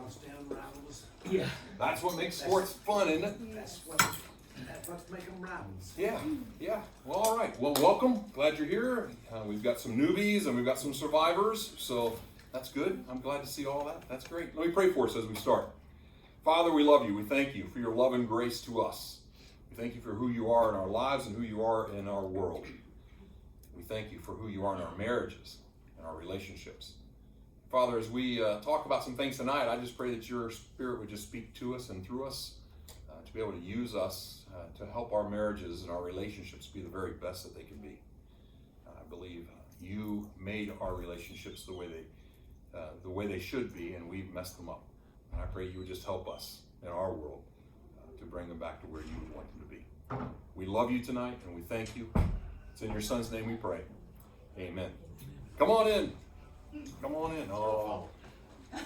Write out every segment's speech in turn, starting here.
stay rivals. Yeah. That's what makes sports fun, isn't it? That's what make them rivals. Yeah, yeah. Well, all right. Well, welcome. Glad you're here. We've got some newbies and we've got some survivors, so that's good. I'm glad to see all that. That's great. Let me pray for us as we start. Father, we love you. We thank you for your love and grace to us. We thank you for who you are in our lives and who you are in our world. We thank you for who you are in our marriages and our relationships. Father, as we talk about some things tonight, I just pray that your Spirit would just speak to us and through us to be able to use us to help our marriages and our relationships be the very best that they can be. I believe you made our relationships the way they should be, and we've messed them up. And I pray you would just help us in our world to bring them back to where you would want them to be. We love you tonight, and we thank you. It's in your Son's name we pray. Amen. Come on in. Come on in. Oh.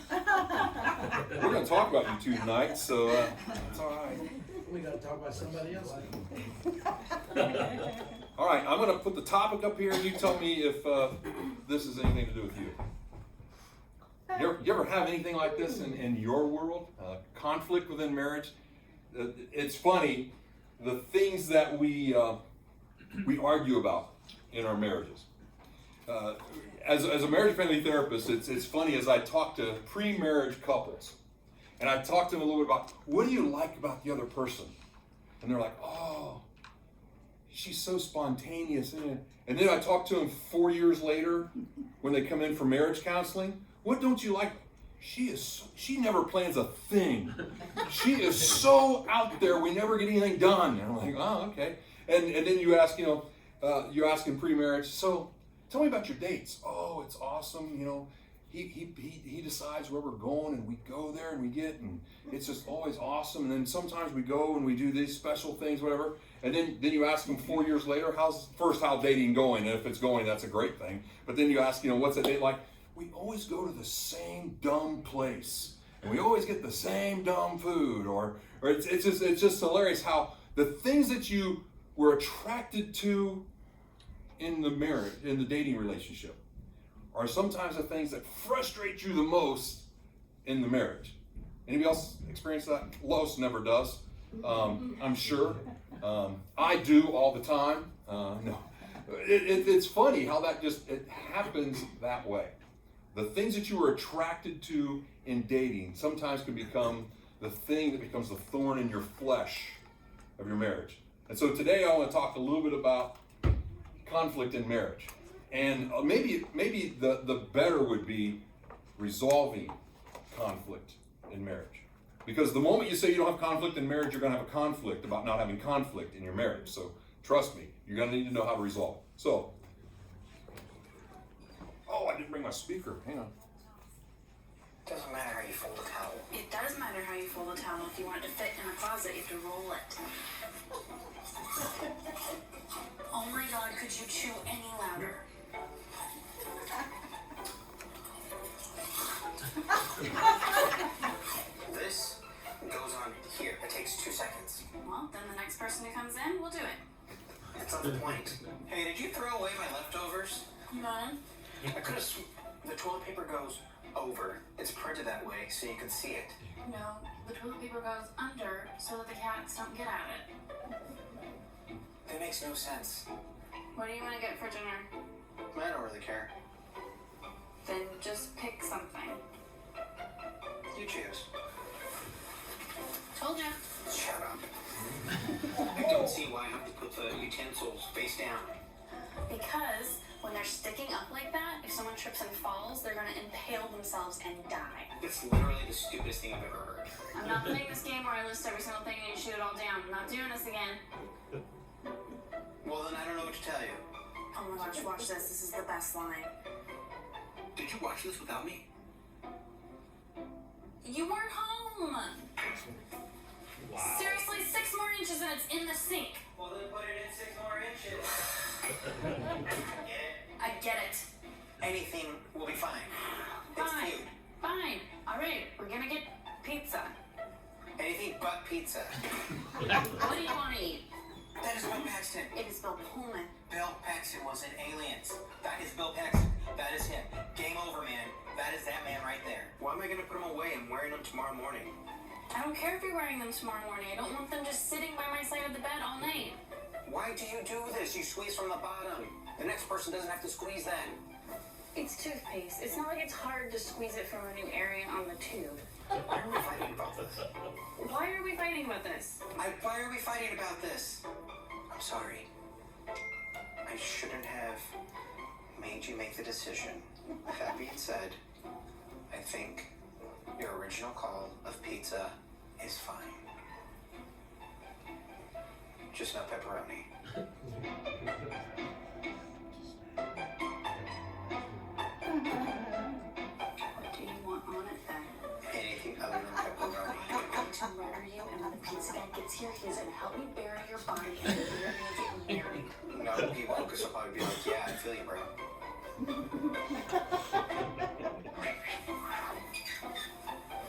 We're going to talk about you two tonight, so it's all right. We got to talk about somebody else. All right, I'm going to put the topic up here, and you tell me if this has anything to do with you. You ever have anything like this in your world? Conflict within marriage? It's funny, the things that we argue about in our marriages. As a marriage and family therapist, it's funny as I talk to pre-marriage couples, and I talk to them a little bit about, what do you like about the other person? And they're like, oh, she's so spontaneous. And then I talk to them 4 years later when they come in for marriage counseling. What don't you like? She never plans a thing. She is so out there, we never get anything done. And I'm like, oh, okay. And then you ask, you ask in pre-marriage, so tell me about your dates. Oh, it's awesome. He decides where we're going, and we go there and we get, and it's just always awesome. And then sometimes we go and we do these special things, whatever. And then you ask them 4 years later, how's dating going? And if it's going, that's a great thing. But then you ask, what's a date like? We always go to the same dumb place, and we always get the same dumb food, or it's just hilarious how the things that you were attracted to in the marriage, in the dating relationship, are sometimes the things that frustrate you the most in the marriage. Anybody else experience that? Lois never does, I'm sure. I do all the time. No, it's funny how that it happens that way. The things that you were attracted to in dating sometimes can become the thing that becomes the thorn in your flesh of your marriage. And so today I want to talk a little bit about conflict in marriage. And maybe the better would be resolving conflict in marriage. Because the moment you say you don't have conflict in marriage, you're going to have a conflict about not having conflict in your marriage. So trust me, you're going to need to know how to resolve. So, oh, I didn't bring my speaker. Hang on. Doesn't matter how you fold a towel. It does matter how you fold a towel. If you want it to fit in a closet, you have to roll it. Oh my God, could you chew any louder? This goes on here. It takes 2 seconds. Well, then the next person who comes in will do it. That's not the point. Hey, did you throw away my leftovers? No. I could have the toilet paper goes over. It's printed that way so you can see it. No, the toilet paper goes under so that the cats don't get at it. That makes no sense. What do you want to get for dinner? I don't really care. Then just pick something. You choose. Told ya. Shut up. I don't see why I have to put the utensils face down. Because when they're sticking up like that, if someone trips and falls, they're going to impale themselves and die. It's literally the stupidest thing I've ever heard. I'm not playing this game where I list every single thing and you shoot it all down. I'm not doing this again. Well, then I don't know what to tell you. Oh my gosh, watch this. This is the best line. Did you watch this without me? You weren't home. Wow. Seriously, 6 more inches and it's in the sink. Well, then put it in 6 more inches. Get it? I get it. Anything will be fine. It's Fine. food. Fine. All right, we're gonna get pizza. Anything but pizza. What do you want to eat? That is Bill Paxton. It is Bill Pullman. Bill Paxton was in Aliens. That is Bill Paxton. That is him. Game over, man. That is that man right there. Why am I gonna put him away? I'm wearing them tomorrow morning. I don't care if you're wearing them tomorrow morning. I don't want them just sitting by my side of the bed all night. Why do you do this? You squeeze from the bottom. The next person doesn't have to squeeze that. It's toothpaste. It's not like it's hard to squeeze it from a new area on the tube. Why are we fighting about this? Why are we fighting about this? Why are we fighting about this? I'm sorry. I shouldn't have made you make the decision. That being said, I think your original call of pizza is fine. Just no pepperoni. What do you want on it then? Anything other than pepperoni. I'm going to murder you, and when the pizza guy gets here, he's going to help me bury your body, and then we're going to get married. No, he won't, because he'll probably be like, yeah, I feel you, bro.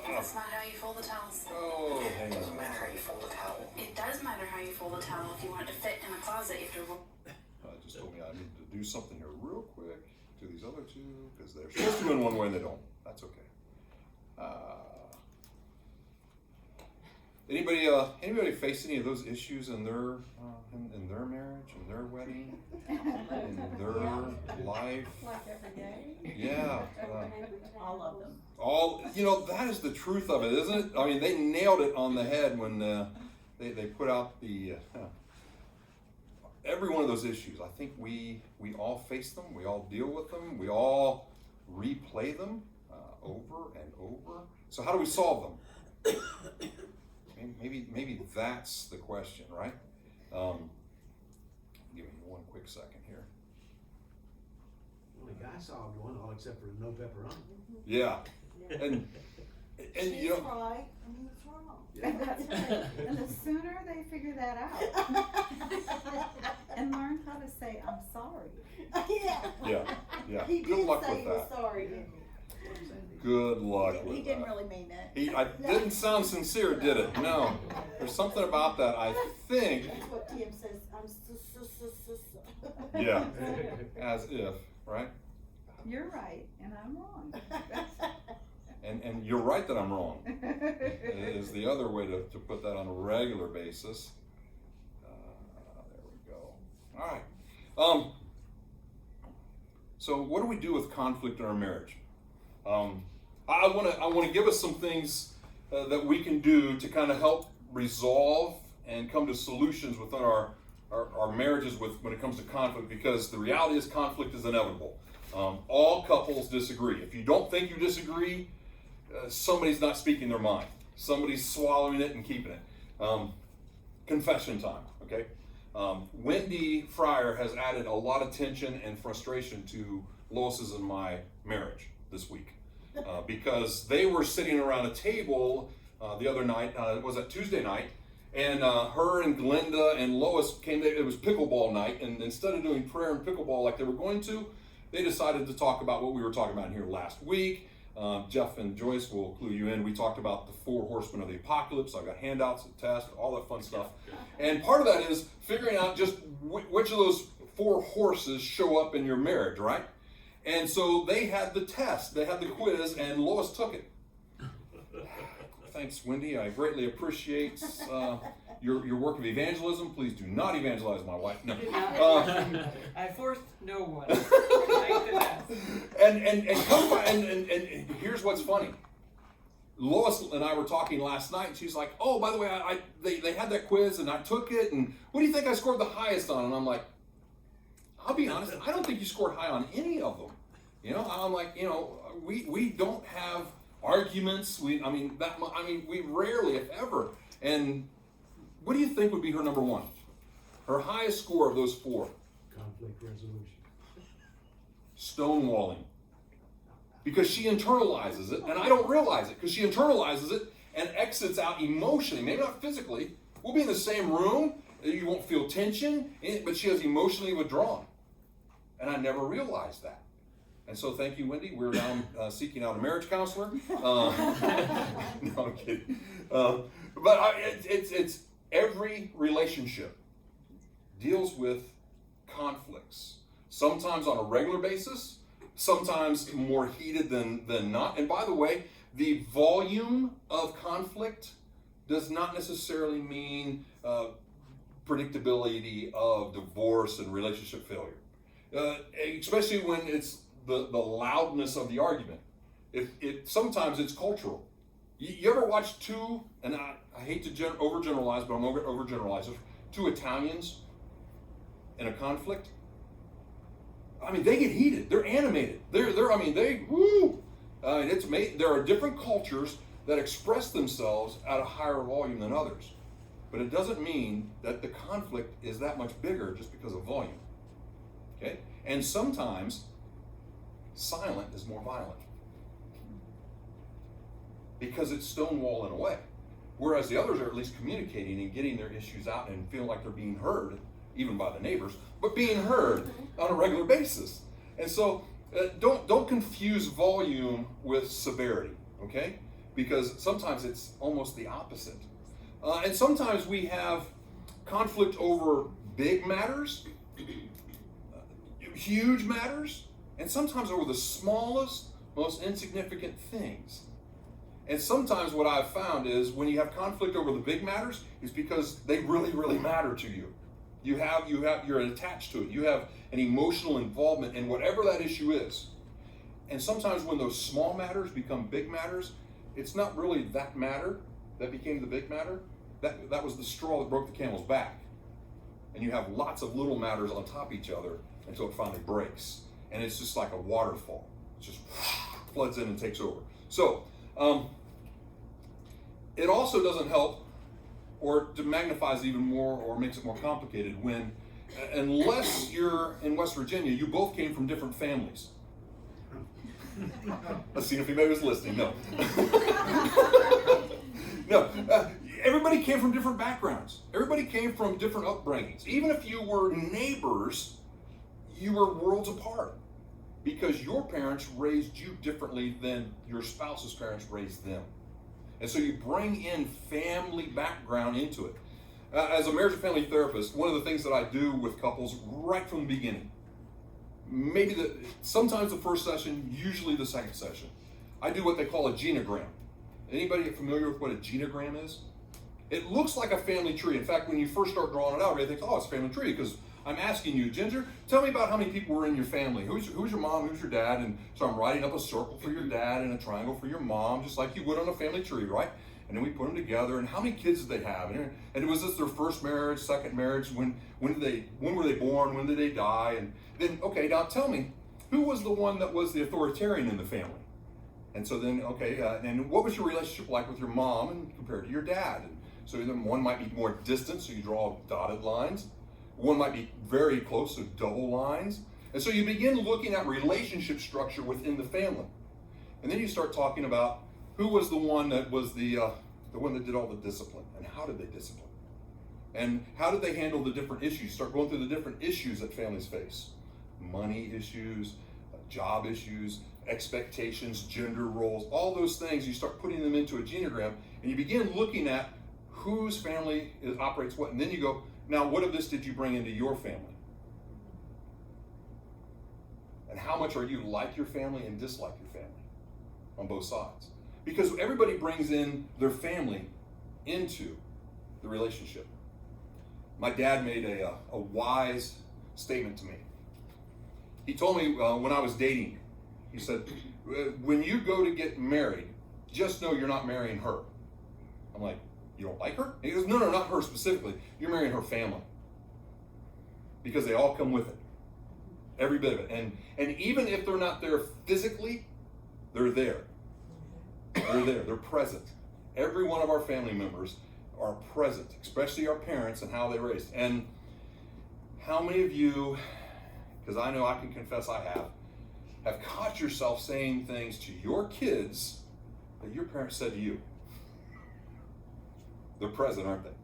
That's not how you fold the towels. Oh, hang It doesn't on. matter how you fold a towel. It does matter how you fold a towel. If you want it to fit in a closet, you have to. Just told me I need to do something here real quick to these other two because they're supposed to go in one way and they don't. That's okay. Anybody face any of those issues in their marriage, in their wedding, in their life? Like every day. Yeah. All of them. That is the truth of it, isn't it? I mean, they nailed it on the head when they put out the every one of those issues. I think we all face them, we all deal with them, we all replay them over and over. So how do we solve them? Maybe that's the question, right? Give me one quick second here. Well, the guy saw it going, all except for no pepperoni. Yeah, and She's you know, right, and he's wrong. Yeah. That's right. And the sooner they figure that out and learn how to say, I'm sorry. yeah. He Good did luck say with he was that. sorry, didn't Good luck he? with He that. didn't really mean it. I didn't sound sincere, did it? No. There's something about that, I think. That's what Tim says, I'm so. Yeah. As if, right? You're right, and I'm wrong. And you're right that I'm wrong. Is the other way to put that on a regular basis. There we go. All right. So what do we do with conflict in our marriage? I want to give us some things that we can do to kind of help resolve and come to solutions within our marriages when it comes to conflict, because the reality is conflict is inevitable. All couples disagree. If you don't think you disagree, somebody's not speaking their mind. Somebody's swallowing it and keeping it. Confession time, okay? Wendy Fryer has added a lot of tension and frustration to Lois's and my marriage this week because they were sitting around a table the other night, was that Tuesday night, and her and Glenda and Lois came there. It was pickleball night, and instead of doing prayer and pickleball like they were going to, they decided to talk about what we were talking about here last week. Jeff and Joyce will clue you in. We talked about the 4 horsemen of the apocalypse. I've got handouts, a test, all that fun stuff. And part of that is figuring out just which of those 4 horses show up in your marriage, right? And so they had the test, they had the quiz, and Lois took it. Thanks, Wendy. I greatly appreciate your work of evangelism. Please do not evangelize my wife. No. I forced no one. Thank goodness. And here's what's funny. Lois and I were talking last night, and she's like, "Oh, by the way, they had that quiz, and I took it, and what do you think I scored the highest on?" And I'm like, "I'll be honest, I don't think you scored high on any of them." I'm like, we don't have arguments. We rarely, if ever. And what do you think would be her number one? Her highest score of those 4? Conflict resolution. Stonewalling. Because she internalizes it, and I don't realize it, because she internalizes it and exits out emotionally, maybe not physically. We'll be in the same room, you won't feel tension, but she has emotionally withdrawn. And I never realized that. And so thank you, Wendy. We're now seeking out a marriage counselor. No, I'm kidding. But it's every relationship deals with conflicts. Sometimes on a regular basis, sometimes more heated than not. And by the way, the volume of conflict does not necessarily mean predictability of divorce and relationship failure, especially when it's the loudness of the argument. Sometimes it's cultural. You ever watch two, and I hate to overgeneralize, but I'm going to overgeneralize it, two Italians in a conflict? I mean, they get heated. They're animated. It's amazing. There are different cultures that express themselves at a higher volume than others. But it doesn't mean that the conflict is that much bigger just because of volume. Okay? And sometimes silent is more violent, because it's stonewalling away. Whereas the others are at least communicating and getting their issues out and feeling like they're being heard, even by the neighbors, but being heard on a regular basis. And so don't confuse volume with severity, okay? Because sometimes it's almost the opposite. And sometimes we have conflict over big matters, huge matters, and sometimes over the smallest, most insignificant things. And sometimes what I've found is when you have conflict over the big matters, it's because they really, really matter to you. You're attached to it. You have an emotional involvement in whatever that issue is. And sometimes when those small matters become big matters, it's not really that matter that became the big matter. That was the straw that broke the camel's back. And you have lots of little matters on top of each other until it finally breaks. And it's just like a waterfall. It just floods in and takes over. So, it also doesn't help, or magnifies it even more, or makes it more complicated when, unless you're in West Virginia, you both came from different families. Let's see if anybody was listening. No. No. Everybody came from different backgrounds. Everybody came from different upbringings. Even if you were neighbors, you were worlds apart, because your parents raised you differently than your spouse's parents raised them. And so you bring in family background into it. As a marriage and family therapist, one of the things that I do with couples right from the beginning, sometimes the first session, usually the second session, I do what they call a genogram. Anybody familiar with what a genogram is? It looks like a family tree. In fact, when you first start drawing it out, everybody thinks, oh, it's a family tree, because I'm asking you, Ginger, tell me about how many people were in your family. Who's your mom? Who's your dad? And so I'm writing up a circle for your dad and a triangle for your mom, just like you would on a family tree, right? And then we put them together. And how many kids did they have? And was this their first marriage, second marriage? When were they born? When did they die? And then, okay, now tell me, who was the one that was the authoritarian in the family? And so then, okay, and what was your relationship like with your mom and compared to your dad? And so then one might be more distant, so you draw dotted lines. One might be very close, so double lines. And so you begin looking at relationship structure within the family. And then you start talking about who was the one that was the one that did all the discipline, and how did they discipline? And how did they handle the different issues? Start going through the different issues that families face. Money issues, job issues, expectations, gender roles, all those things. You start putting them into a genogram, and you begin looking at whose family operates what. And then you go, now, what of this did you bring into your family? And how much are you like your family and dislike your family on both sides? Because everybody brings in their family into the relationship. My dad made a wise statement to me. He told me when I was dating, he said, when you go to get married, just know you're not marrying her. I'm like, you don't like her? And he goes, no, not her specifically. You're marrying her family. Because they all come with it. Every bit of it. And even if they're not there physically, they're there. They're there. They're present. Every one of our family members are present, especially our parents and how they raised. And how many of you, because I know I can confess I have caught yourself saying things to your kids that your parents said to you? They're present, aren't they?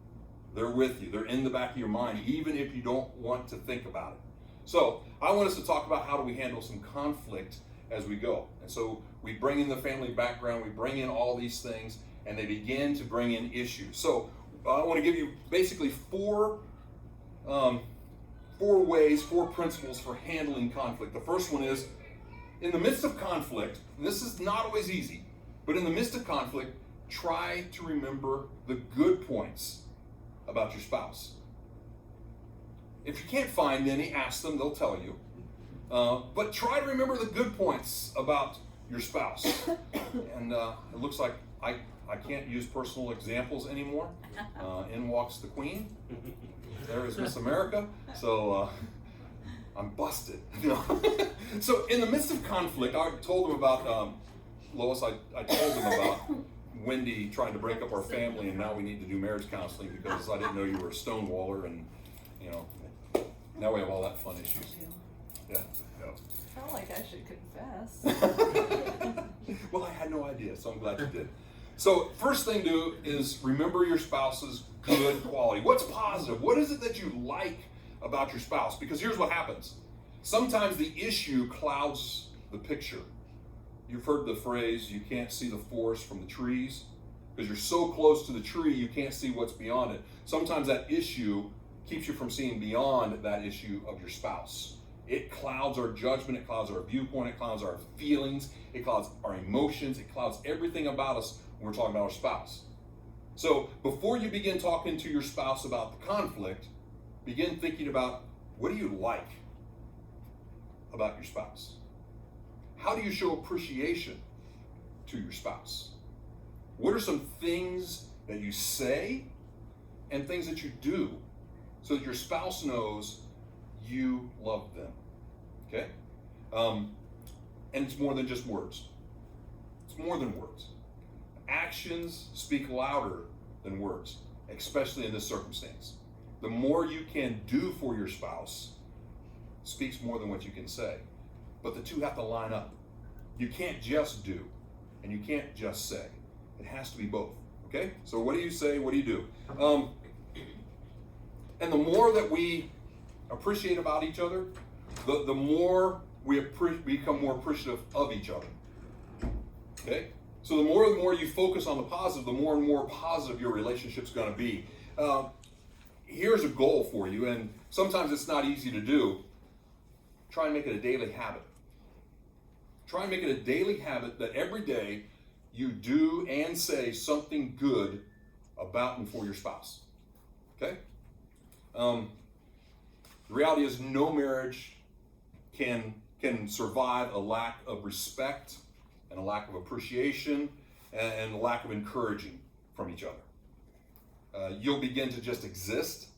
They're with you. They're in the back of your mind, even if you don't want to think about it. So I want us to talk about how do we handle some conflict as we go. And so we bring in the family background, we bring in all these things, and they begin to bring in issues. So I want to give you basically four principles for handling conflict. The first one is in the midst of conflict, and this is not always easy, but in the midst of conflict, try to remember the good points about your spouse. If you can't find any, ask them, they'll tell you. But try to remember the good points about your spouse. And it looks like I can't use personal examples anymore. In walks the Queen. There is Miss America. So I'm busted. So in the midst of conflict, I told them about Lois. I told them about Wendy trying to break up our family, and now we need to do marriage counseling because I didn't know you were a stonewaller, and now we have all that fun issues. Yeah. I felt like I should confess. Well, I had no idea, so I'm glad you did. So first thing to do is remember your spouse's good quality. What's positive? What is it that you like about your spouse? Because here's what happens. Sometimes the issue clouds the picture. You've heard the phrase, you can't see the forest from the trees, because you're so close to the tree, you can't see what's beyond it. Sometimes that issue keeps you from seeing beyond that issue of your spouse. It clouds our judgment, it clouds our viewpoint, it clouds our feelings, it clouds our emotions, it clouds everything about us when we're talking about our spouse. So before you begin talking to your spouse about the conflict, begin thinking about, what do you like about your spouse? How do you show appreciation to your spouse? What are some things that you say and things that you do so that your spouse knows you love them? Okay? And it's more than just words. It's more than words. Actions speak louder than words, especially in this circumstance. The more you can do for your spouse speaks more than what you can say. But the two have to line up. You can't just do, and you can't just say. It has to be both. Okay? So what do you say? What do you do? And the more that we appreciate about each other, the more we become more appreciative of each other. Okay? So the more you focus on the positive, the more and more positive your relationship's going to be. Here's a goal for you, and sometimes it's not easy to do. Try and make it a daily habit. Try and make it a daily habit that every day you do and say something good about and for your spouse. Okay? The reality is no marriage can survive a lack of respect and a lack of appreciation and a lack of encouraging from each other. You'll begin to just exist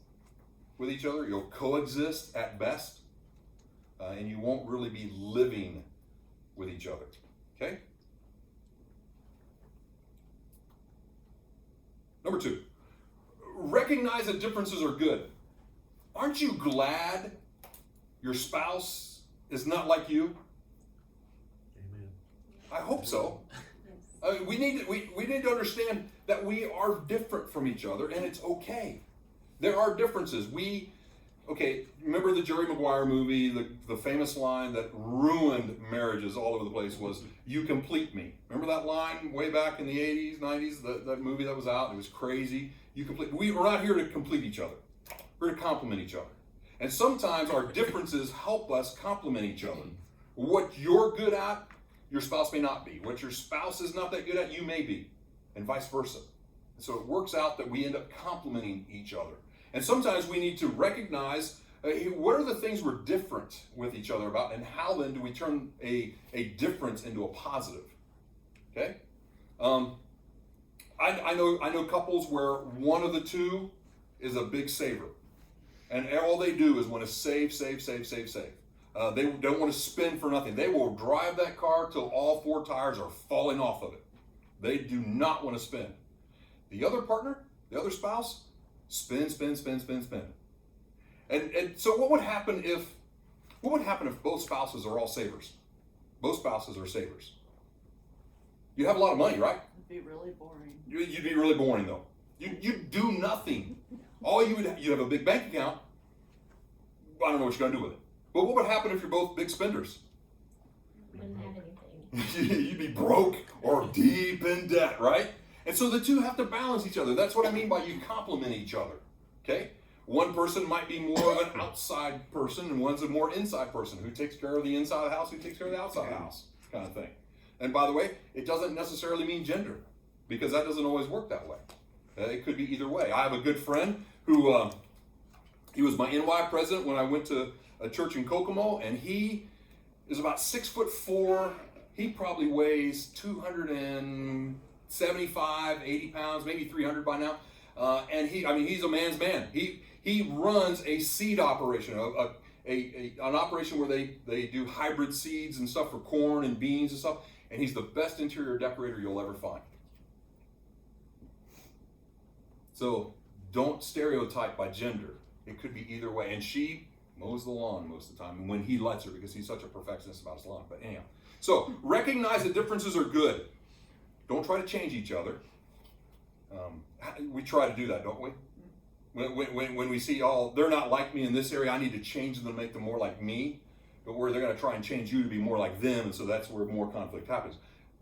with each other. You'll coexist at best. And you won't really be living with each other. Okay? Number 2, recognize that differences are good. Aren't you glad your spouse is not like you? Amen. I hope so. We need to understand that we are different from each other, and it's okay. There are differences. Remember the Jerry Maguire movie, the famous line that ruined marriages all over the place was, "You complete me." Remember that line way back in the 80s, 90s, that movie that was out? It was crazy. We're not here to complete each other. We're to complement each other. And sometimes our differences help us complement each other. What you're good at, your spouse may not be. What your spouse is not that good at, you may be. And vice versa. And so it works out that we end up complementing each other. And sometimes we need to recognize what are the things we're different with each other about, and how then do we turn a difference into a positive? Okay? I know couples where one of the two is a big saver. And all they do is want to save. They don't want to spend for nothing. They will drive that car till all 4 tires are falling off of it. They do not want to spend. The other partner, the other spouse, spend. And so what would happen if both spouses are all savers? Both spouses are savers. You have a lot of money, right? It'd be really boring. You'd be really boring though. You'd do nothing. You'd have a big bank account. I don't know what you're gonna do with it. But what would happen if you're both big spenders? Wouldn't have anything. You'd be broke or deep in debt, right? And so the two have to balance each other. That's what I mean by you complement each other. Okay? One person might be more of an outside person, and one's a more inside person. Who takes care of the inside of the house, who takes care of the outside of the house, kind of thing. And by the way, it doesn't necessarily mean gender, because that doesn't always work that way. It could be either way. I have a good friend who, he was my NY president when I went to a church in Kokomo, and he is about 6'4". He probably weighs 275, 80 pounds, maybe 300 by now. And he's a man's man. He runs a seed operation, an operation where they do hybrid seeds and stuff for corn and beans and stuff. And he's the best interior decorator you'll ever find. So don't stereotype by gender. It could be either way. And she mows the lawn most of the time when he lets her, because he's such a perfectionist about his lawn. But anyhow, so recognize that differences are good. Don't try to change each other. We try to do that, don't we? When we see, oh, they're not like me in this area, I need to change them to make them more like me. But where they're going to try and change you to be more like them, and so that's where more conflict happens.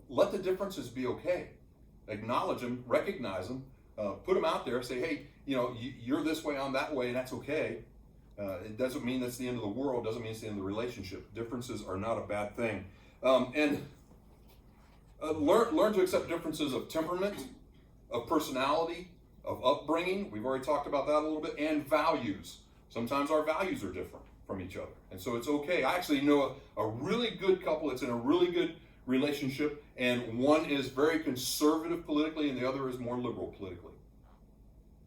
Let the differences be okay. Acknowledge them, recognize them, put them out there, say, hey, you're this way, I'm that way, and that's okay. It doesn't mean that's the end of the world, doesn't mean it's the end of the relationship. Differences are not a bad thing. Learn to accept differences of temperament, of personality, of upbringing. We've already talked about that a little bit, and values. Sometimes our values are different from each other, and so it's okay. I actually know a really good couple that's in a really good relationship, and one is very conservative politically and the other is more liberal politically.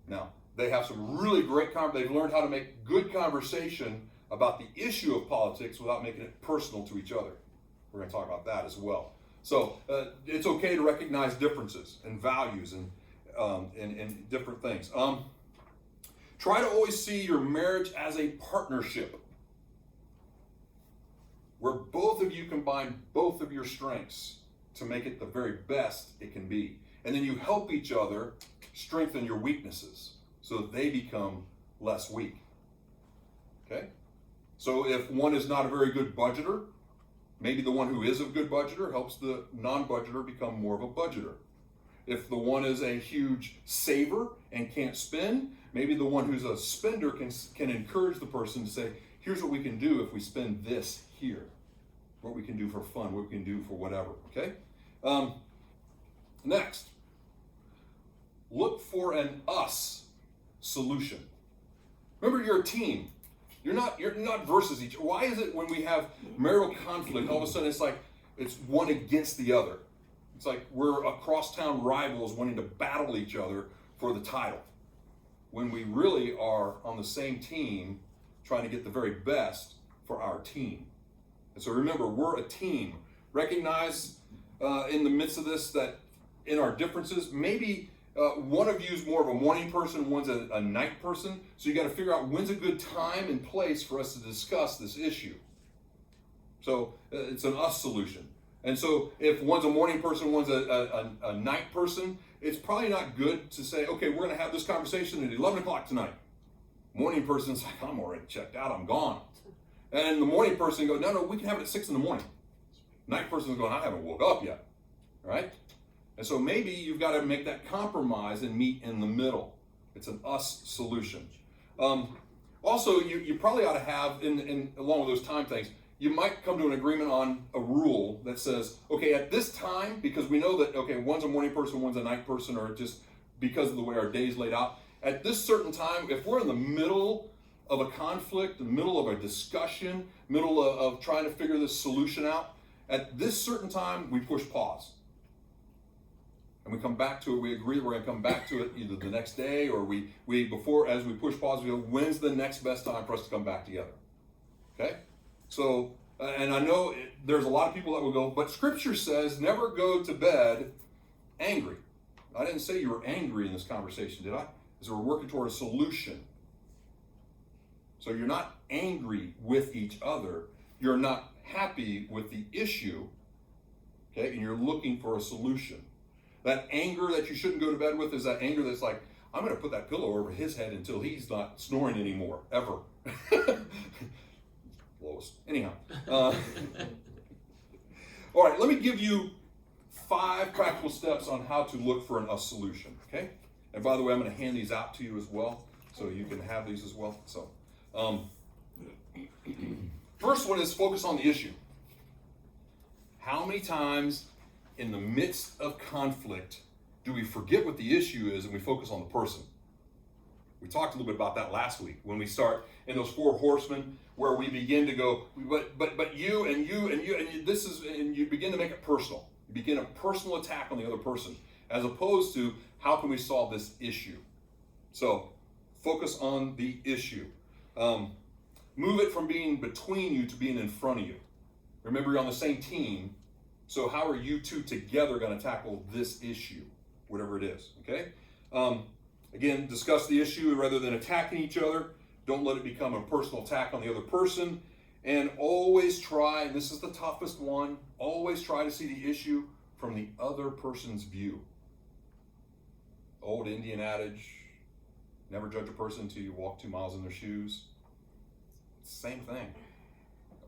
Now, they have some really great they've learned how to make good conversation about the issue of politics without making it personal to each other. We're going to talk about that as well. So it's okay to recognize differences and values and different things. Try to always see your marriage as a partnership, where both of you combine both of your strengths to make it the very best it can be. And then you help each other strengthen your weaknesses so that they become less weak. Okay? So if one is not a very good budgeter, maybe the one who is a good budgeter helps the non-budgeter become more of a budgeter. If the one is a huge saver and can't spend, maybe the one who's a spender can encourage the person to say, here's what we can do if we spend this here. What we can do for fun, what we can do for whatever, okay? Next, look for an us solution. Remember, you're a team. You're not versus each other. Why is it when we have marital conflict, all of a sudden it's one against the other? It's like we're across-town rivals wanting to battle each other for the title, when we really are on the same team trying to get the very best for our team. And so remember, we're a team. Recognize in the midst of this that in our differences, maybe one of you is more of a morning person, one's a night person. So you got to figure out when's a good time and place for us to discuss this issue. So it's an us solution. And so if one's a morning person, one's a night person, it's probably not good to say, okay, we're going to have this conversation at 11 o'clock tonight. Morning person's like, I'm already checked out, I'm gone. And the morning person goes, no, we can have it at 6 in the morning. Night person's going, I haven't woke up yet, right? And so maybe you've got to make that compromise and meet in the middle. It's an us solution. Also, you probably ought to have, along with those time things, you might come to an agreement on a rule that says, okay, at this time, because we know that, okay, one's a morning person, one's a night person, or just because of the way our day's laid out, at this certain time, if we're in the middle of a conflict, the middle of a discussion, middle of trying to figure this solution out, at this certain time, we push pause. And we come back to it, we agree we're going to come back to it either the next day, or we before, as we push pause, we go, when's the next best time for us to come back together? Okay? So, and I know there's a lot of people that will go, but Scripture says never go to bed angry. I didn't say you were angry in this conversation, did I? Because we're working toward a solution. So you're not angry with each other. You're not happy with the issue, okay? And you're looking for a solution. That anger that you shouldn't go to bed with is that anger that's like, I'm going to put that pillow over his head until he's not snoring anymore, ever. Lowest. Anyhow. All right, let me give you 5 practical steps on how to look for a solution, okay? And by the way, I'm going to hand these out to you as well. So you can have these as well. So, first one is focus on the issue. How many times in the midst of conflict do we forget what the issue is and we focus on the person? We talked a little bit about that last week when we start in those 4 horsemen where we begin to go, but you and you and you and you, this is, and you begin to make it personal. You begin a personal attack on the other person as opposed to how can we solve this issue? So focus on the issue. Move it from being between you to being in front of you. Remember, you're on the same team, so how are you two together going to tackle this issue, whatever it is, okay? Again, discuss the issue rather than attacking each other. Don't let it become a personal attack on the other person. And always try, and this is the toughest one, always try to see the issue from the other person's view. Old Indian adage, never judge a person until you walk 2 miles in their shoes. Same thing.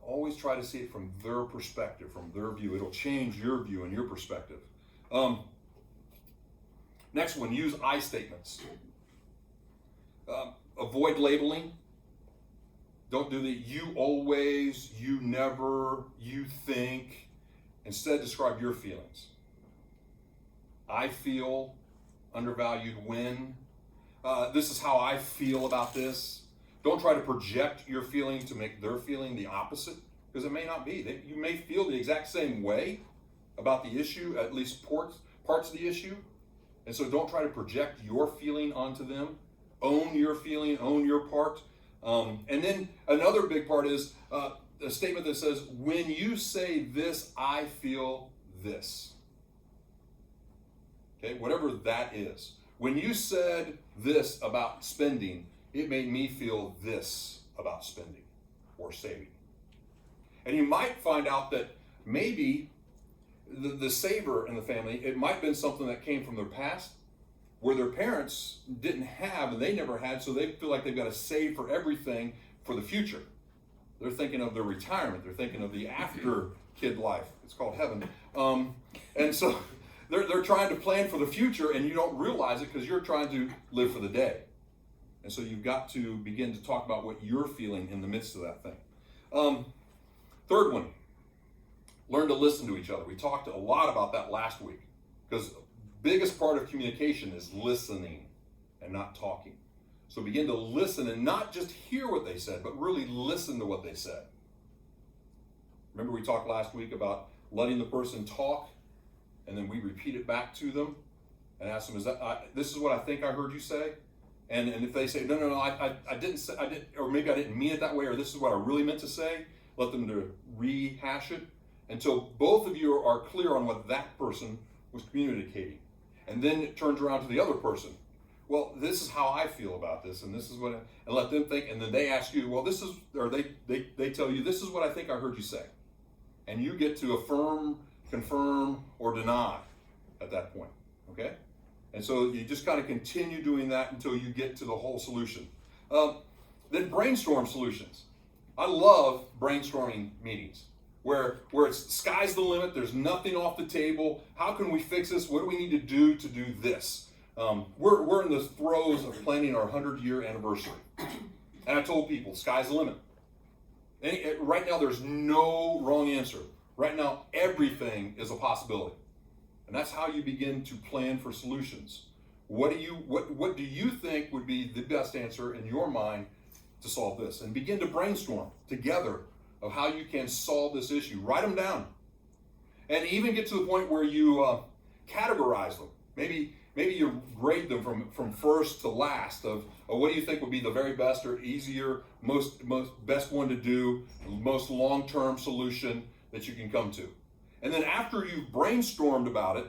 Always try to see it from their perspective, from their view. It'll change your view and your perspective. Next one, use I statements. Avoid labeling. Don't do the you always, you never, you think. Instead, describe your feelings. I feel undervalued when. This is how I feel about this. Don't try to project your feeling to make their feeling the opposite, because it may not be. You may feel the exact same way about the issue, at least parts of the issue. And so don't try to project your feeling onto them. Own your feeling, own your part. And then another big part is a statement that says, when you say this, I feel this. Okay, whatever that is. When you said this about spending, it made me feel this about spending or saving. And you might find out that maybe the saver in the family, it might have been something that came from their past where their parents didn't have and they never had, so they feel like they've got to save for everything for the future. They're thinking of their retirement. They're thinking of the after kid life. It's called heaven. And so they're trying to plan for the future, and you don't realize it because you're trying to live for the day. And so you've got to begin to talk about what you're feeling in the midst of that thing. Third one, learn to listen to each other. We talked a lot about that last week because the biggest part of communication is listening and not talking. So begin to listen and not just hear what they said, but really listen to what they said. Remember we talked last week about letting the person talk and then we repeat it back to them and ask them, this is what I think I heard you say? And if they say, no, I didn't say, or maybe I didn't mean it that way, or this is what I really meant to say, let them to rehash it until both of you are clear on what that person was communicating. And then it turns around to the other person. Well, this is how I feel about this, and this is what, and let them think, and then they ask you, well, this is, or they tell you, this is what I think I heard you say. And you get to affirm, confirm, or deny at that point, okay? And so you just kind of continue doing that until you get to the whole solution. Then brainstorm solutions. I love brainstorming meetings where it's sky's the limit, there's nothing off the table. How can we fix this? What do we need to do this? We're in the throes of planning our 100-year anniversary. And I told people, sky's the limit. Right now, there's no wrong answer. Right now, everything is a possibility. And that's how you begin to plan for solutions. What do you think would be the best answer in your mind to solve this? And begin to brainstorm together of how you can solve this issue. Write them down. And even get to the point where you categorize them. Maybe you grade them from first to last of what do you think would be the very best or easier, most best one to do, most long-term solution that you can come to. And then after you've brainstormed about it,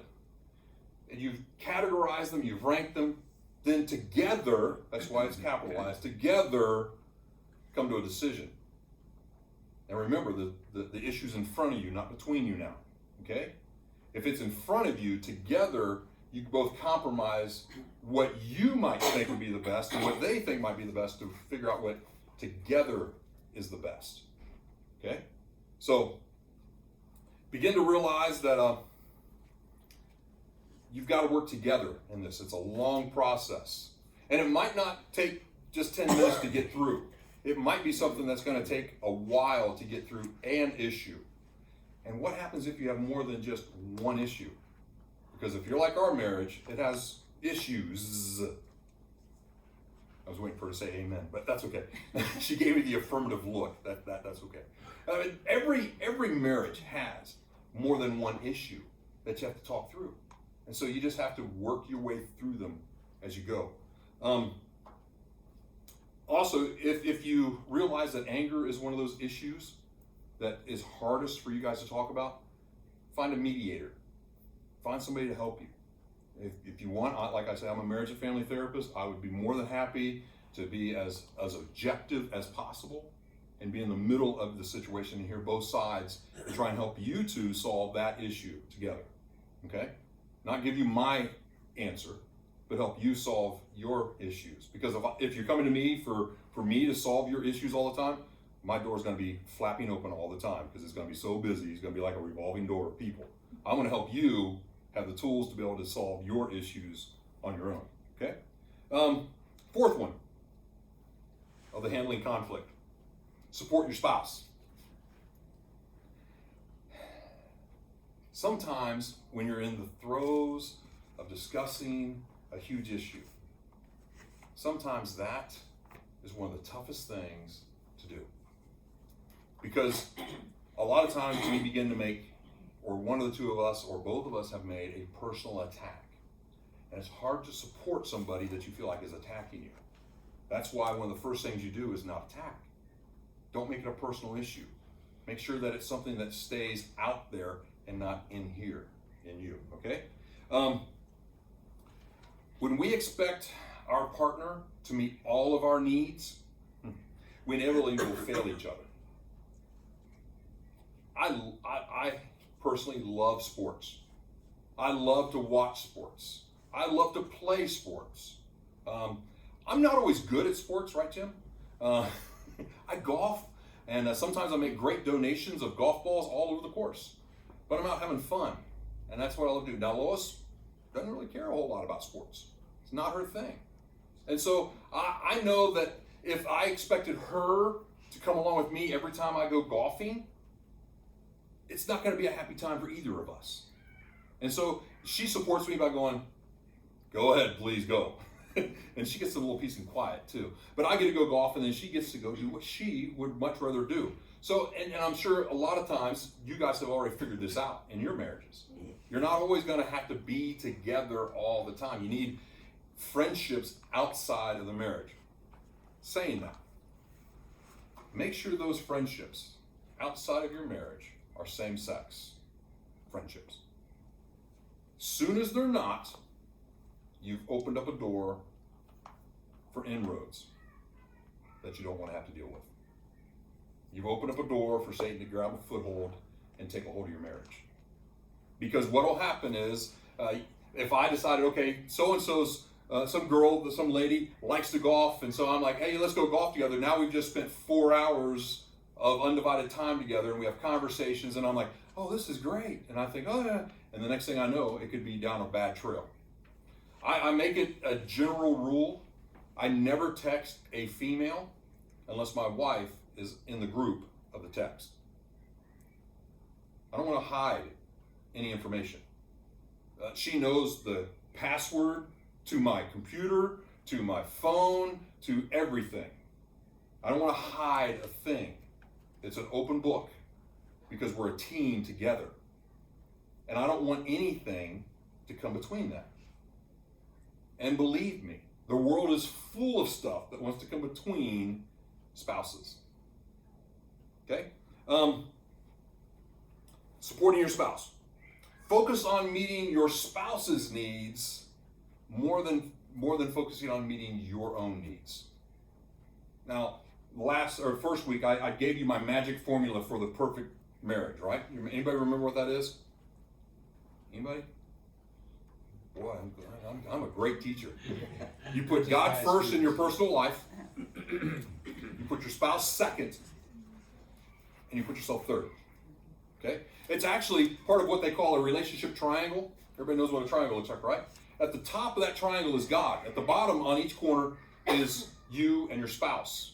and you've categorized them, you've ranked them, then together, that's why it's capitalized, together come to a decision. And remember, the issue's in front of you, not between you now, okay? If it's in front of you, together, you both compromise what you might think would be the best and what they think might be the best to figure out what together is the best, okay? So, begin to realize that you've got to work together in this. It's a long process. And it might not take just 10 minutes to get through. It might be something that's going to take a while to get through an issue. And what happens if you have more than just one issue? Because if you're like our marriage, it has issues. I was waiting for her to say amen, but that's okay. She gave me the affirmative look. That's okay. I mean, every marriage has more than one issue that you have to talk through. And so you just have to work your way through them as you go. Also, if you realize that anger is one of those issues that is hardest for you guys to talk about, find a mediator. Find somebody to help you. If you want, like I said, I'm a marriage and family therapist. I would be more than happy to be as objective as possible and be in the middle of the situation and hear both sides and try and help you to solve that issue together. Okay? Not give you my answer, but help you solve your issues. Because if you're coming to me for me to solve your issues all the time, my door is going to be flapping open all the time because it's going to be so busy. It's going to be like a revolving door of people. I'm going to help you have the tools to be able to solve your issues on your own. Okay? Fourth one of the handling conflict. Support your spouse. Sometimes when you're in the throes of discussing a huge issue, sometimes that is one of the toughest things to do. Because a lot of times we begin to make, or one of the two of us, or both of us have made a personal attack. And it's hard to support somebody that you feel like is attacking you. That's why one of the first things you do is not attack. Don't make it a personal issue. Make sure that it's something that stays out there and not in here, in you, okay? When we expect our partner to meet all of our needs, we inevitably will fail each other. I personally love sports. I love to watch sports. I love to play sports. I'm not always good at sports, right, Jim? I golf, and sometimes I make great donations of golf balls all over the course. But I'm out having fun, and that's what I love to do. Now, Lois doesn't really care a whole lot about sports. It's not her thing. And so I know that if I expected her to come along with me every time I go golfing, it's not going to be a happy time for either of us. And so she supports me by going, go ahead, please go. And she gets a little peace and quiet too. But I get to go golf, and then she gets to go do what she would much rather do. So, and I'm sure a lot of times you guys have already figured this out in your marriages. You're not always going to have to be together all the time. You need friendships outside of the marriage. Saying that, make sure those friendships outside of your marriage are same-sex friendships. Soon as they're not, you've opened up a door for inroads that you don't want to have to deal with. You've opened up a door for Satan to grab a foothold and take a hold of your marriage. Because what will happen is, if I decided, okay, so-and-so's, some girl, some lady likes to golf, and so I'm like, hey, let's go golf together. Now we've just spent 4 hours of undivided time together, and we have conversations, and I'm like, oh, this is great. And I think, oh yeah. And the next thing I know, it could be down a bad trail. I make it a general rule. I never text a female unless my wife is in the group of the text. I don't want to hide any information. She knows the password to my computer, to my phone, to everything. I don't want to hide a thing. It's an open book because we're a team together. And I don't want anything to come between that. And believe me, the world is full of stuff that wants to come between spouses. Okay? Supporting your spouse. Focus on meeting your spouse's needs more than focusing on meeting your own needs. Now, first week, I gave you my magic formula for the perfect marriage, right? Anybody remember what that is? Anybody? Boy, I'm a great teacher. You put God first in your personal life. You put your spouse second. And you put yourself third. Okay? It's actually part of what they call a relationship triangle. Everybody knows what a triangle looks like, right? At the top of that triangle is God. At the bottom on each corner is you and your spouse.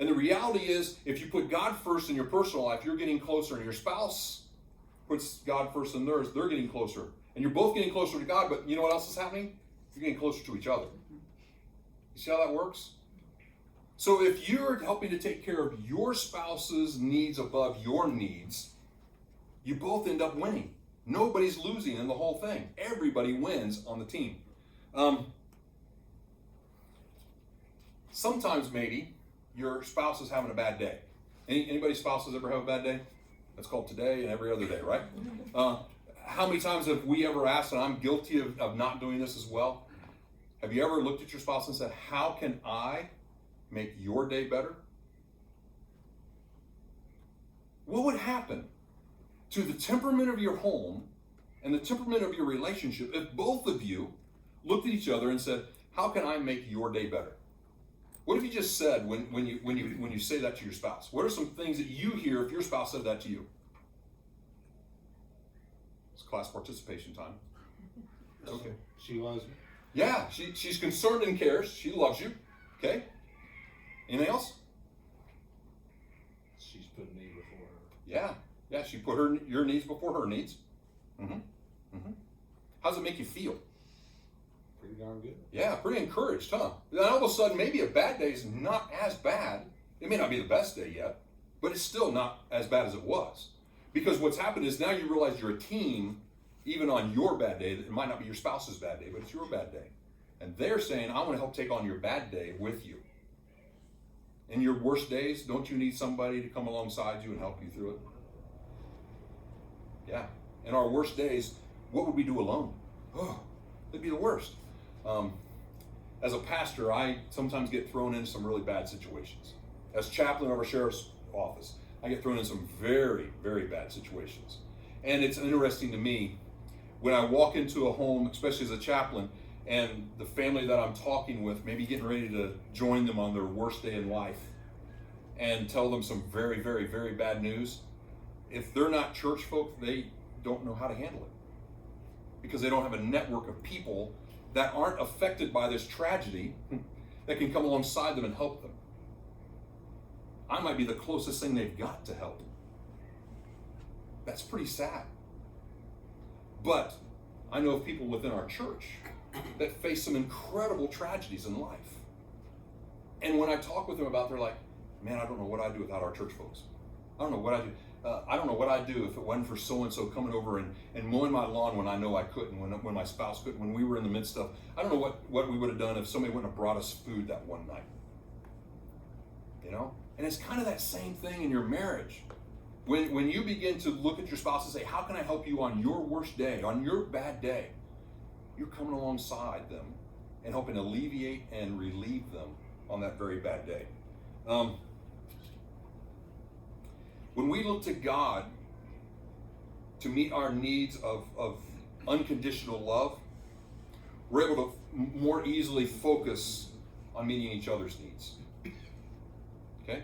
And the reality is, if you put God first in your personal life, you're getting closer, and your spouse puts God first in theirs, they're getting closer. And you're both getting closer to God, but you know what else is happening? You're getting closer to each other. You see how that works? So if you're helping to take care of your spouse's needs above your needs, you both end up winning. Nobody's losing in the whole thing. Everybody wins on the team. Sometimes maybe your spouse is having a bad day. Anybody's spouses ever have a bad day? That's called today and every other day, right? How many times have we ever asked, and I'm guilty of not doing this as well, have you ever looked at your spouse and said, how can I make your day better? What would happen to the temperament of your home and the temperament of your relationship if both of you looked at each other and said, how can I make your day better? What have you just said when you say that to your spouse? What are some things that you hear if your spouse said that to you? It's class participation time. Okay. She loves me. Yeah, she's concerned and cares. She loves you. Okay. Anything else? She's putting me before her. Yeah, she put your needs before her needs. How does it make you feel? Pretty darn good. Yeah, pretty encouraged, huh? Then all of a sudden, maybe a bad day is not as bad. It may not be the best day yet, but it's still not as bad as it was. Because what's happened is now you realize you're a team, even on your bad day. It might not be your spouse's bad day, but it's your bad day. And they're saying, I want to help take on your bad day with you. In your worst days, don't you need somebody to come alongside you and help you through it? Yeah. In our worst days, what would we do alone? Oh, it'd be the worst. As a pastor, I sometimes get thrown into some really bad situations. As chaplain of our sheriff's office, I get thrown in some very, very bad situations. And it's interesting to me, when I walk into a home, especially as a chaplain, and the family that I'm talking with, maybe getting ready to join them on their worst day in life, and tell them some very, very, very bad news, if they're not church folk, they don't know how to handle it. Because they don't have a network of people that aren't affected by this tragedy that can come alongside them and help them. I might be the closest thing they've got to help. That's pretty sad. But I know of people within our church that face some incredible tragedies in life. And when I talk with them about, they're like, man, I don't know what I'd do without our church folks. I don't know what I'd do. I don't know what I'd do if it wasn't for so-and-so coming over and mowing my lawn when I know I couldn't, when my spouse couldn't, when we were in the midst of, I don't know what we would have done if somebody wouldn't have brought us food that one night. You know? And it's kind of that same thing in your marriage. When you begin to look at your spouse and say, how can I help you on your worst day, on your bad day? You're coming alongside them and helping alleviate and relieve them on that very bad day. When we look to God to meet our needs of unconditional love, we're able to more easily focus on meeting each other's needs. Okay?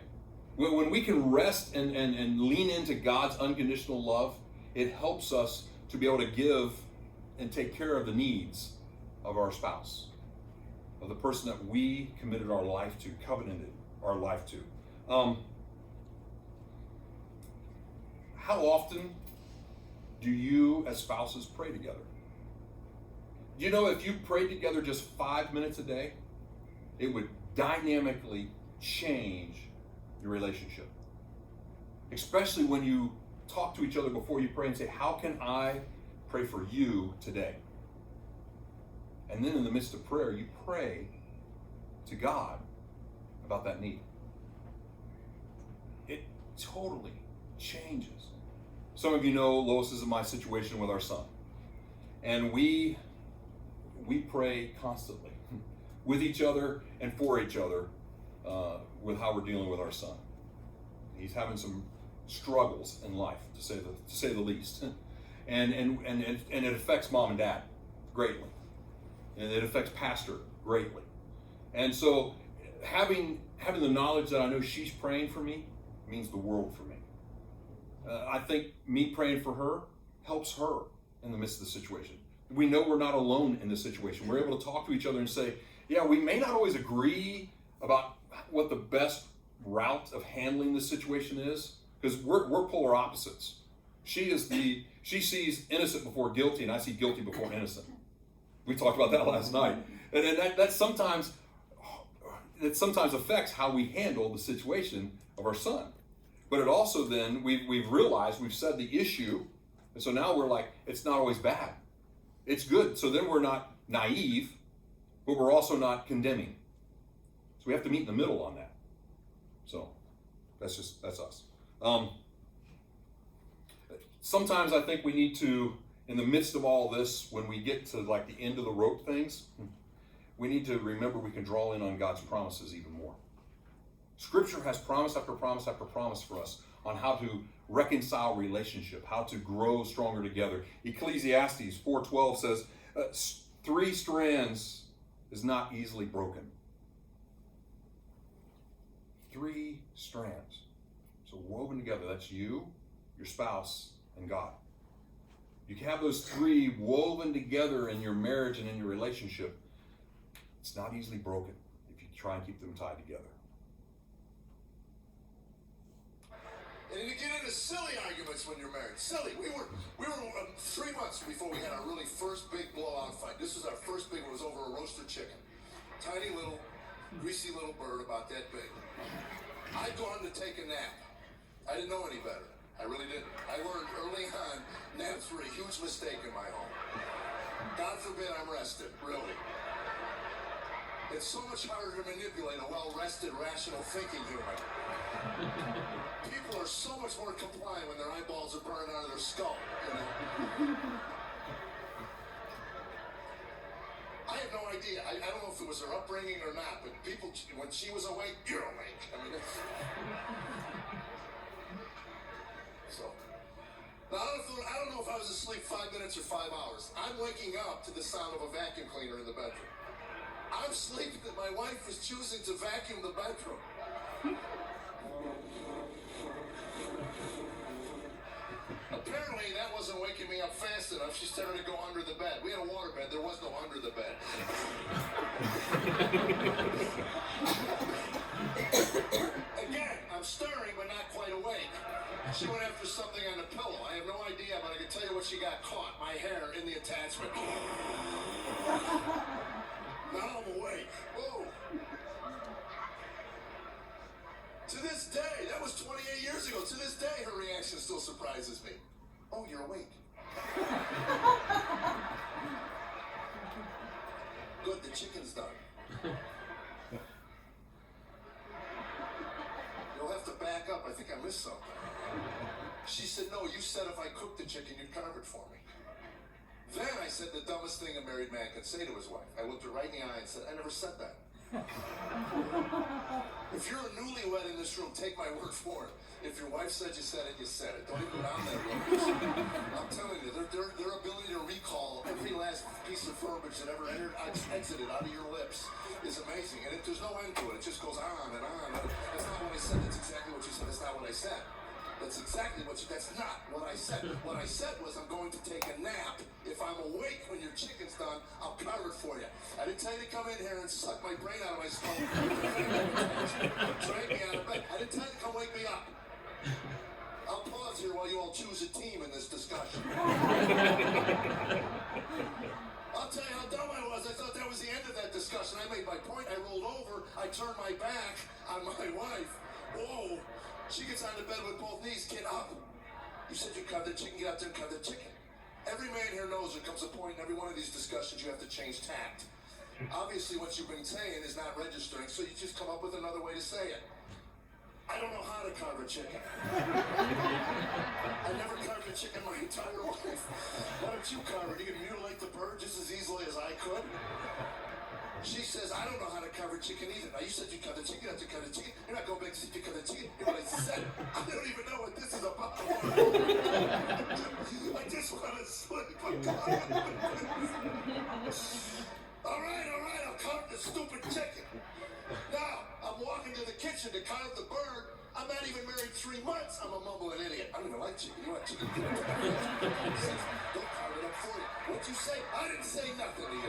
When we can rest and lean into God's unconditional love, it helps us to be able to give and take care of the needs of our spouse, of the person that we committed our life to, covenanted our life to. How often do you as spouses pray together? Do you know if you prayed together just 5 minutes a day, it would dynamically change your relationship? Especially when you talk to each other before you pray and say, how can I pray for you today? And then in the midst of prayer, you pray to God about that need. It totally changes. Some of you know Lois is in my situation with our son. And we pray constantly with each other and for each other with how we're dealing with our son. He's having some struggles in life, to say the least. And it affects mom and dad greatly. And it affects pastor greatly. And so having the knowledge that I know she's praying for me means the world for me. I think me praying for her helps her in the midst of the situation. We know we're not alone in this situation. We're able to talk to each other and say, yeah, we may not always agree about what the best route of handling the situation is, because we're polar opposites. She sees innocent before guilty, and I see guilty before innocent. We talked about that last night, and that sometimes affects how we handle the situation of our son. But it also then we've realized, we've said the issue, and so now we're like, it's not always bad, it's good. So then we're not naive, but we're also not condemning. So we have to meet in the middle on that. So that's us. Sometimes I think we need to, in the midst of all this, when we get to like the end of the rope things, we need to remember we can draw in on God's promises even more. Scripture has promise after promise after promise for us on how to reconcile relationship, how to grow stronger together. Ecclesiastes 4:12 says, 3 strands is not easily broken. 3 strands. So woven together, that's you, your spouse, and God. You can have those 3 woven together in your marriage and in your relationship. It's not easily broken if you try and keep them tied together. And you get into silly arguments when you're married. Silly. We were 3 months before we had our really first big blowout fight. This was our first big one. It was over a roasted chicken. Tiny little, greasy little bird about that big. I'd gone to take a nap. I didn't know any better. I really didn't. I learned early on naps were a huge mistake in my home. God forbid I'm rested, really. It's so much harder to manipulate a well-rested, rational thinking human. People are so much more compliant when their eyeballs are burning out of their skull, you know? I have no idea. I don't know if it was her upbringing or not, but people, when she was awake, you're awake. I mean, so. Now, I don't know if I was asleep 5 minutes or 5 hours. I'm waking up to the sound of a vacuum cleaner in the bedroom. I'm sleeping that my wife was choosing to vacuum the bedroom. Apparently, that wasn't waking me up fast enough. She started to go under the bed. We had a water bed. There was no under the bed. Again, I'm stirring, but not quite awake. She went after something on the pillow. I have no idea, but I can tell you what she got caught. My hair in the attachment. Now I'm awake. Whoa. To this day, that was 28 years ago. To this day, her reaction still surprises me. Oh, you're awake. Good, the chicken's done. You'll have to back up. I think I missed something. She said, no, you said if I cooked the chicken, you'd carve it for me. Then I said the dumbest thing a married man could say to his wife. I looked her right in the eye and said, I never said that. If you're a newlywed in this room, take my word for it. If your wife said you said it, you said it. Don't even go down that road. I'm telling you, their ability to recall every last piece of verbiage that ever exited out of your lips is amazing. And there's no end to it. It just goes on and on. That's not what I said. That's exactly what you said. That's not what I said. That's exactly what that's not what I said. What I said was I'm going to take a nap. If I'm awake when your chicken's done, I'll carve it for you. I didn't tell you to come in here and suck my brain out of my skull. Drag me out of bed. I didn't tell you to come wake me up. I'll pause here while you all choose a team in this discussion. I'll tell you how dumb I was. I thought that was the end of that discussion. I made my point. I rolled over. I turned my back on my wife. Whoa. She gets on the bed with both knees. Get up. You said you cut the chicken. Get out there and cut the chicken. Every man here knows there comes a point in every one of these discussions you have to change tact. Obviously, what you've been saying is not registering, so you just come up with another way to say it. I don't know how to carve a chicken. I never carved a chicken my entire life. Why don't you carve it? You can mutilate the bird just as easily as I could. She says, I don't know how to carve a chicken either. Now, you said you cut the chicken, you have to cut the chicken. You're not going back to see if you cut the chicken. Here's what I said. I don't even know what this is about. I just want to sleep. All right, I'll carve the stupid chicken. Now, I'm walking to the kitchen to carve the bird. I'm not even married 3 months. I'm a mumbling idiot. I don't even like chicken. You want chicken? Don't carve it up for you. What'd you say? I didn't say nothing to you.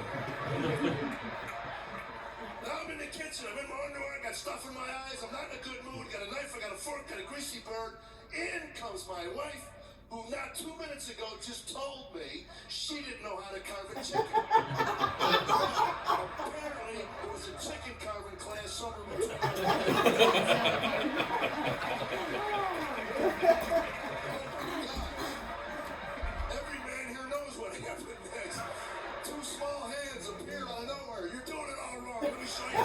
Now I'm in the the kitchen. I'm in my underwear. I got stuff in my eyes. I'm not in a good mood. Got a knife. I got a fork. Got a greasy bird. In comes my wife, who not 2 minutes ago just told me she didn't know how to carve a chicken. Apparently, it was a chicken carving class somewhere between. Every man here knows what happened next. 2 small hands appear out of nowhere. You're doing it all wrong. Let me show you.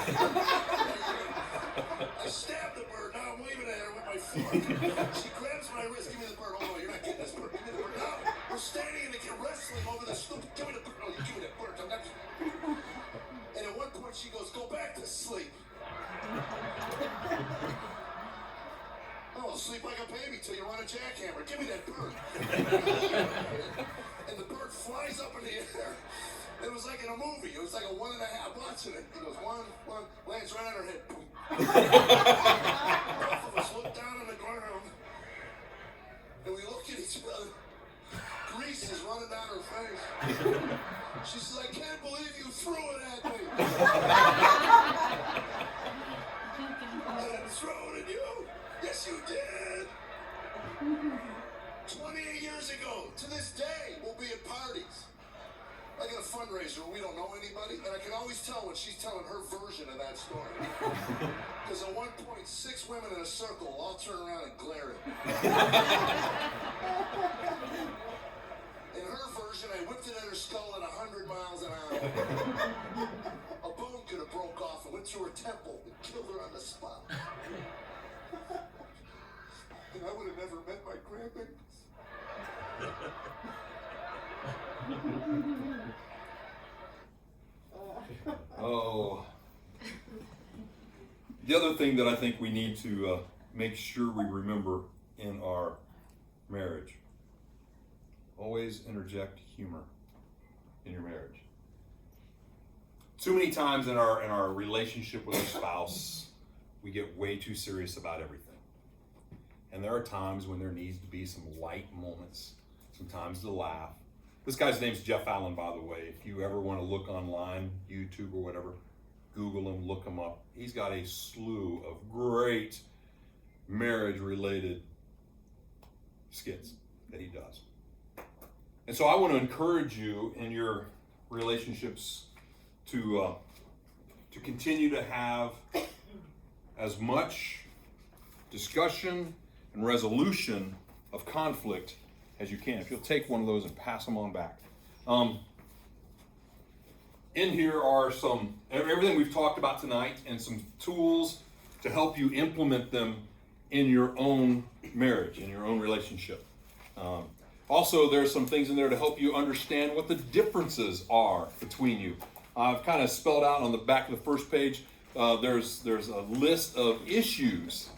I stabbed the bird. Now I'm waving at her with my fork. She grabs my wrist. Give me the bird. Oh, no, you're not getting this bird. Give me the bird. Now we're standing in the wrestling over the stupid. Give me the bird. Oh, you give me that bird. I'm not. And at one point she goes, go back to sleep. Oh, sleep like a baby till you run a jackhammer. Give me that bird. And the bird flies up in the air. It was like in a movie. It was like a 1.5 watching it. He goes, one, lands right on her head. Boom. Both of us look down on the ground, and we look at each other. Grease is running down her face. She says, I can't believe you threw it at me. I didn't throw it at you. Yes, you did. 28 years ago, to this day, we'll be at parties. I got a fundraiser where we don't know anybody, and I can always tell when she's telling her version of that story. Because at one point, 6 women in a circle all turn around and glare at me. In her version, I whipped it at her skull at 100 miles an hour. A bone could have broke off and went through her temple and killed her on the spot. And I would have never met my grandbabies. Oh. The other thing that I think we need to make sure we remember in our marriage, always interject humor in your marriage. Too many times in our relationship with a spouse, we get way too serious about everything. And there are times when there needs to be some light moments, sometimes to laugh. This guy's name's Jeff Allen, by the way. If you ever want to look online, YouTube or whatever, Google him, look him up. He's got a slew of great marriage-related skits that he does. And so I want to encourage you in your relationships to continue to have as much discussion and resolution of conflict as you can. If you'll take one of those and pass them on back. In here are everything we've talked about tonight and some tools to help you implement them in your own marriage, in your own relationship. Also, there's some things in there to help you understand what the differences are between you. I've kind of spelled out on the back of the first page, there's a list of issues.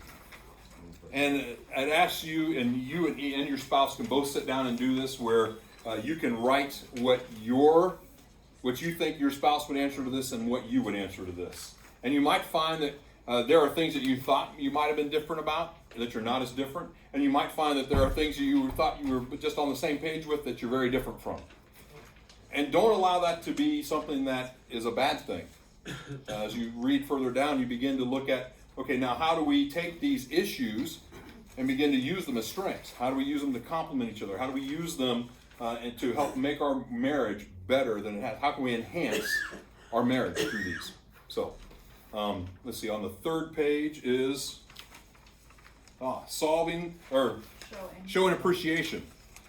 And it asks you, and you and your spouse can both sit down and do this, where you can write what you think your spouse would answer to this and what you would answer to this. And you might find that there are things that you thought you might have been different about, that you're not as different. And you might find that there are things that you thought you were just on the same page with that you're very different from. And don't allow that to be something that is a bad thing. As you read further down, you begin to look at, okay, now how do we take these issues and begin to use them as strengths? How do we use them to complement each other? How do we use them and to help make our marriage better than it has? How can we enhance our marriage through these? So, let's see, on the third page is showing appreciation.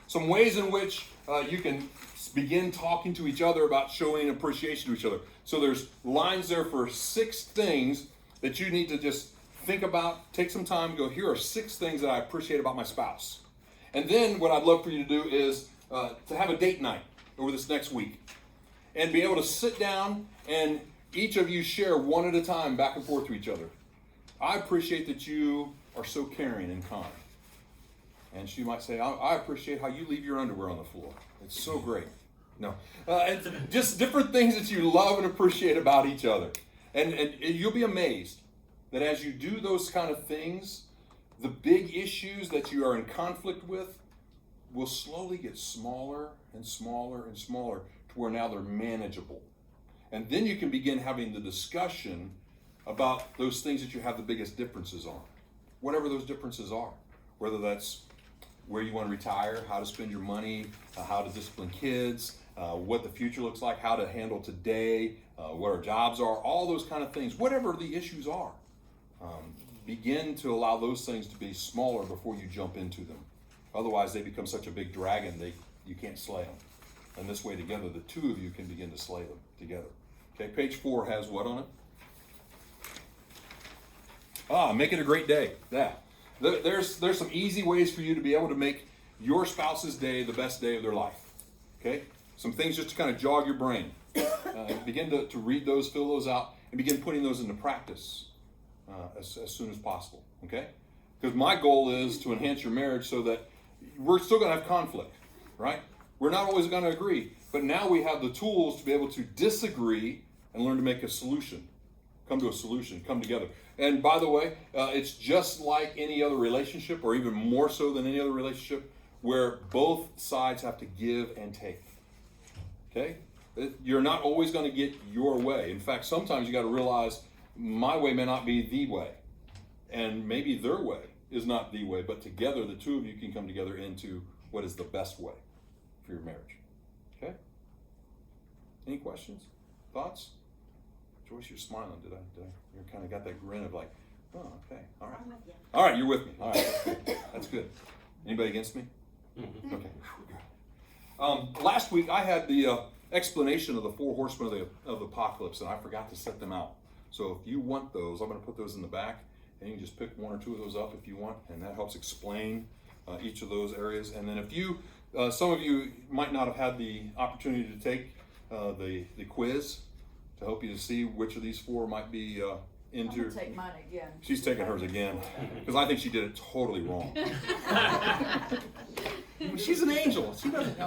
Some ways in which you can begin talking to each other about showing appreciation to each other. So there's lines there for 6 things that you need to just think about, take some time and go, here are 6 things that I appreciate about my spouse. And then what I'd love for you to do is to have a date night over this next week and be able to sit down and each of you share one at a time back and forth to each other. I appreciate that you are so caring and kind. And she might say, I appreciate how you leave your underwear on the floor. It's so great. No, it's just different things that you love and appreciate about each other. And you'll be amazed that as you do those kind of things, the big issues that you are in conflict with will slowly get smaller and smaller and smaller to where now they're manageable. And then you can begin having the discussion about those things that you have the biggest differences on. Whatever those differences are. Whether that's where you want to retire, how to spend your money, how to discipline kids, what the future looks like, how to handle today, what our jobs are, all those kind of things. Whatever the issues are, begin to allow those things to be smaller before you jump into them. Otherwise, they become such a big dragon, you can't slay them. And this way together, the two of you can begin to slay them together. Okay, page 4 has what on it? Make it a great day. Yeah. There's some easy ways for you to be able to make your spouse's day the best day of their life. Okay? Some things just to kind of jog your brain. Begin to read those, fill those out, and begin putting those into practice as soon as possible. Okay? Because my goal is to enhance your marriage so that we're still going to have conflict, right? We're not always going to agree, but now we have the tools to be able to disagree and learn to make a solution. Come to a solution, come together. And by the way, it's just like any other relationship, or even more so than any other relationship, where both sides have to give and take. Okay? You're not always going to get your way. In fact, sometimes you got to realize my way may not be the way. And maybe their way is not the way, but together, the two of you can come together into what is the best way for your marriage. Okay? Any questions? Thoughts? Joyce, you're smiling. Did I? You kind of got that grin of like, oh, okay, all right. I'm with you. All right, you're with me. All right, that's good. Anybody against me? Mm-hmm. Okay, good. Last week I had the explanation of the 4 horsemen of the apocalypse, and I forgot to set them out. So if you want those, I'm going to put those in the back, and you can just pick 1 or 2 of those up if you want, and that helps explain each of those areas. And then if you, some of you might not have had the opportunity to take the quiz to help you to see which of these 4 might be into. I'm gonna take mine again. She's taking hers again because I think she did it totally wrong. She's an angel. She doesn't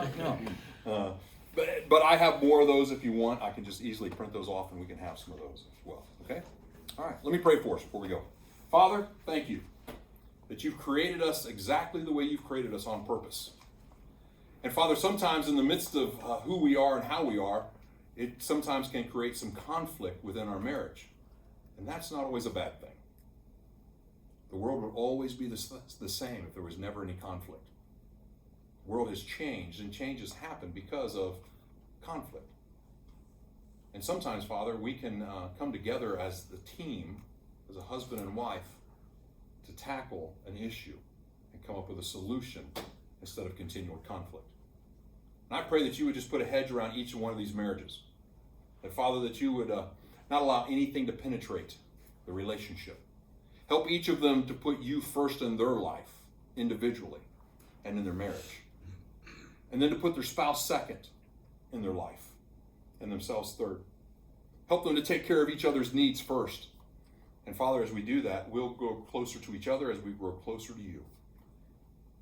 know. But I have more of those if you want. I can just easily print those off and we can have some of those as well. Okay? All right. Let me pray for us before we go. Father, thank you that you've created us exactly the way you've created us on purpose. And Father, sometimes in the midst of who we are and how we are, it sometimes can create some conflict within our marriage. And that's not always a bad thing. The world would always be the same if there was never any conflict. The world has changed, and changes happen because of conflict. And sometimes, Father, we can come together as the team, as a husband and wife, to tackle an issue and come up with a solution instead of continual conflict. And I pray that you would just put a hedge around each one of these marriages. That, Father, that you would not allow anything to penetrate the relationship. Help each of them to put you first in their life, individually, and in their marriage. And then to put their spouse second in their life, and themselves third. Help them to take care of each other's needs first. And Father, as we do that, we'll grow closer to each other as we grow closer to you.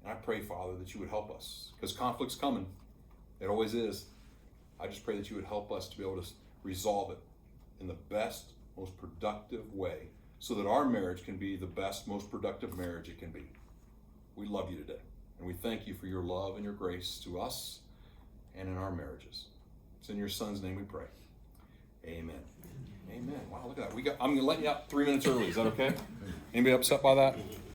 And I pray, Father, that you would help us, because conflict's coming. It always is. I just pray that you would help us to be able to resolve it in the best, most productive way, so that our marriage can be the best, most productive marriage it can be. We love you today, and we thank you for your love and your grace to us and in our marriages. It's in your Son's name we pray. Amen. Amen. Wow, look at that. I'm going to let you out 3 minutes early. Is that okay? Anybody upset by that?